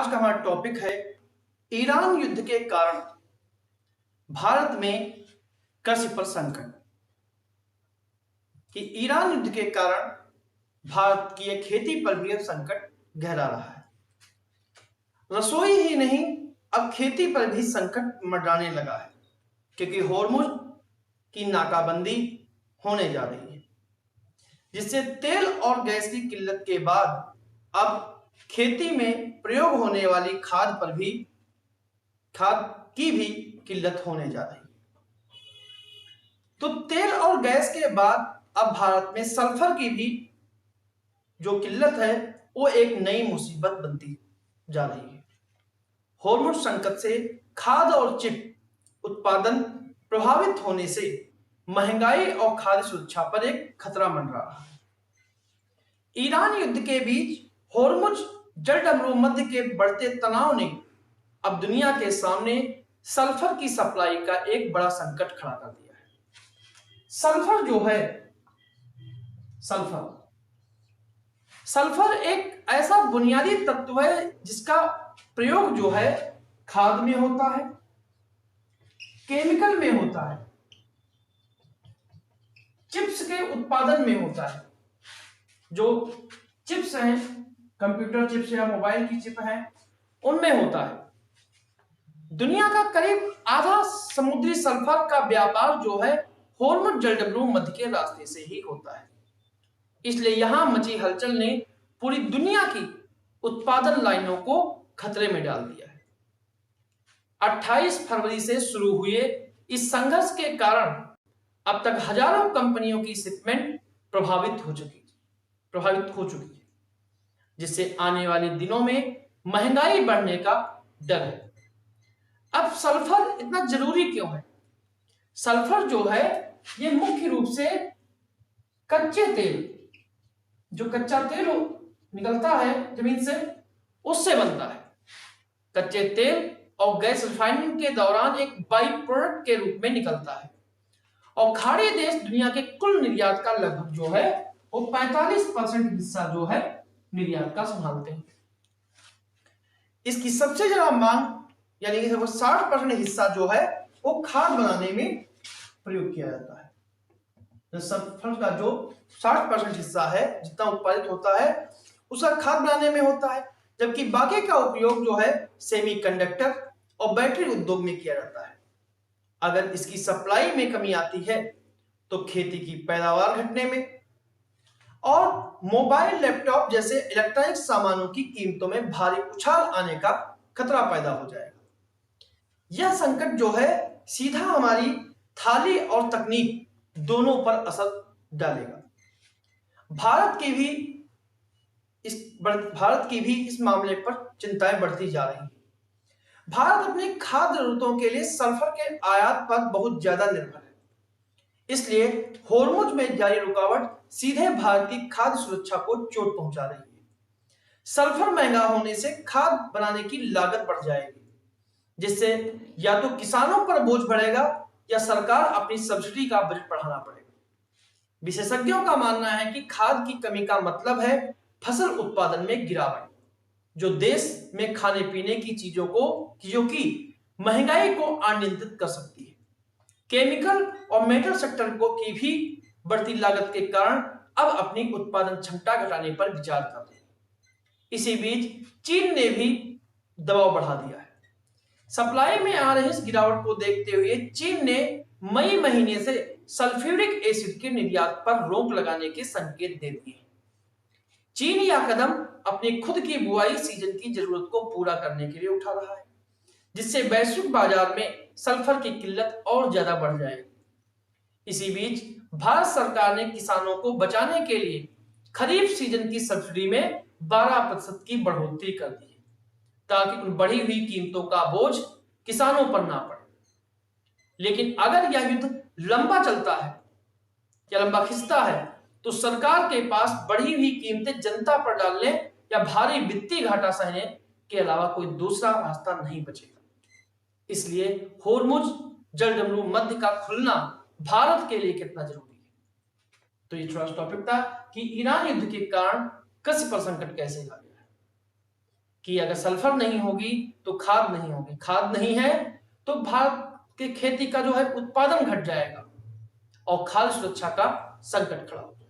आज का हमारा टॉपिक है ईरान युद्ध के कारण भारत में कृषि पर संकट। कि ईरान युद्ध के कारण भारत की खेती पर भी अब संकट गहरा रहा है। रसोई ही नहीं, अब खेती पर भी संकट मंडराने लगा है, क्योंकि होर्मुज की नाकाबंदी होने जा रही है, जिससे तेल और गैस की किल्लत के बाद अब खेती में प्रयोग होने वाली खाद की भी किल्लत होने जा रही है। तो तेल और गैस के बाद अब भारत में सल्फर की भी जो किल्लत है वो एक नई मुसीबत बनती जा रही है। होर्मुज संकट से खाद और चिप उत्पादन प्रभावित होने से महंगाई और खाद्य सुरक्षा पर एक खतरा मंडरा रहा है। ईरान युद्ध के बीच होर्मुज जलडमरू मध्य के बढ़ते तनाव ने अब दुनिया के सामने सल्फर की सप्लाई का एक बड़ा संकट खड़ा कर दिया है। सल्फर जो है, सल्फर एक ऐसा बुनियादी तत्व है जिसका प्रयोग जो है खाद में होता है, केमिकल में होता है, चिप्स के उत्पादन में होता है। जो चिप्स हैं, कंप्यूटर चिप्स या मोबाइल की चिप है, उनमें होता है। दुनिया का करीब आधा समुद्री सल्फर का व्यापार जो है होर्मुज जलडमरू मध्य के रास्ते से ही होता है। इसलिए यहां मची हलचल ने पूरी दुनिया की उत्पादन लाइनों को खतरे में डाल दिया है। 28 फरवरी से शुरू हुए इस संघर्ष के कारण अब तक हजारों कंपनियों की शिपमेंट प्रभावित हो चुकी है, जिससे आने वाले दिनों में महंगाई बढ़ने का डर है। अब सल्फर इतना जरूरी क्यों है? सल्फर जो है ये मुख्य रूप से कच्चे तेल, जो कच्चा तेल निकलता है जमीन से, उससे बनता है। कच्चे तेल और गैस रिफाइनिंग के दौरान एक बाई प्रोडक्ट के रूप में निकलता है और खाड़ी देश दुनिया के कुल निर्यात का लगभग जो है वो 45% हिस्सा जो है निर्यात का संभालते हैं। इसकी सबसे ज्यादा मांग यानी कि 60% हिस्सा जो है वो खाद बनाने में प्रयोग किया जाता है। तो सल्फर का जो 60% हिस्सा है जितना उत्पादित होता है उसका खाद बनाने में होता है, जबकि बाकी का उपयोग जो है सेमीकंडक्टर और बैटरी उद्योग में किया जाता है। अगर इसकी सप्लाई में कमी आती है तो खेती की पैदावार घटने में और मोबाइल, लैपटॉप जैसे इलेक्ट्रॉनिक सामानों की कीमतों में भारी उछाल आने का खतरा पैदा हो जाएगा। यह संकट जो है सीधा हमारी थाली और तकनीक दोनों पर असर डालेगा। भारत की भी इस मामले पर चिंताएं बढ़ती जा रही हैं। भारत अपनी खाद्य जरूरतों के लिए सल्फर के आयात पर बहुत ज्यादा निर्भर है, इसलिए होर्मुज में जारी रुकावट सीधे भारत की खाद्य सुरक्षा को चोट पहुंचा रही है। सल्फर महंगा होने से खाद बनाने की लागत बढ़ जाएगी, जिससे या तो किसानों पर बोझ बढ़ेगा या सरकार अपनी सब्सिडी का बजट बढ़ाना पड़ेगा। विशेषज्ञों का मानना है कि खाद की कमी का मतलब है फसल उत्पादन में गिरावट, जो देश में खाने पीने की चीजों की महंगाई को अनियंत्रित कर सकती है। केमिकल और मेटल सेक्टर की भी बढ़ती लागत के कारण अब अपनी उत्पादन क्षमता घटाने पर विचार कर रहे हैं। इसी बीच चीन ने भी दबाव बढ़ा दिया है। सप्लाई में आ रही इस गिरावट को देखते हुए चीन ने मई महीने से सल्फ्यूरिक एसिड के निर्यात पर रोक लगाने के संकेत दे दिए। चीन यह कदम अपनी खुद की बुआई सीजन की जरूरत को पूरा करने के लिए उठा रहा है, जिससे वैश्विक बाजार में सल्फर की किल्लत और ज्यादा बढ़ जाएगी। इसी बीच भारत सरकार ने किसानों को बचाने के लिए खरीफ सीजन की सब्सिडी में 12% की बढ़ोतरी कर दी है, ताकि उन बढ़ी हुई कीमतों का बोझ किसानों पर ना पड़े। लेकिन अगर यह युद्ध लंबा चलता है या लंबा खिंचता है तो सरकार के पास बढ़ी हुई कीमतें जनता पर डालने या भारी वित्तीय घाटा सहने के अलावा कोई दूसरा रास्ता नहीं बचेगा। इसलिए होर्मुज जलडमरू मध्य का खुलना भारत के लिए कितना जरूरी है। तो ये छोटा टॉपिक था कि ईरान युद्ध के कारण कृषि पर संकट कैसे आ गया है। कि अगर सल्फर नहीं होगी तो खाद नहीं होगी, खाद नहीं है तो भारत की खेती का जो है उत्पादन घट जाएगा और खाद्य सुरक्षा का संकट खड़ा होगा।